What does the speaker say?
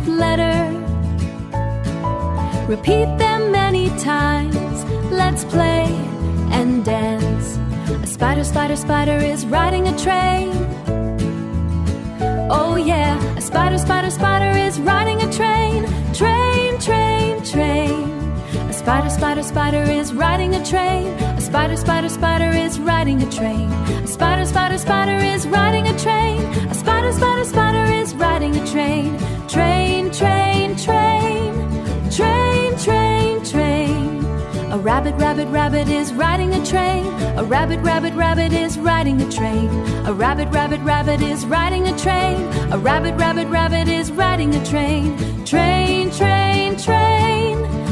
fifth letter. Repeat them many times. Let's play and dance. A spider, spider, spider is riding a train. Oh yeah, a spider, spider, spider is riding a train. Train, train, train. A spider, spider, spider is riding a train. A spider, spider, spider is riding a train. A spider, spider, spider is riding a train. A spider, spider, spider is riding a train. Train, train, train. Train, train, train. A rabbit, rabbit, rabbit is riding a train. A rabbit, rabbit, rabbit is riding a train. A rabbit, rabbit, rabbit is riding a train. A rabbit, rabbit, rabbit is riding a train. Train, train, train.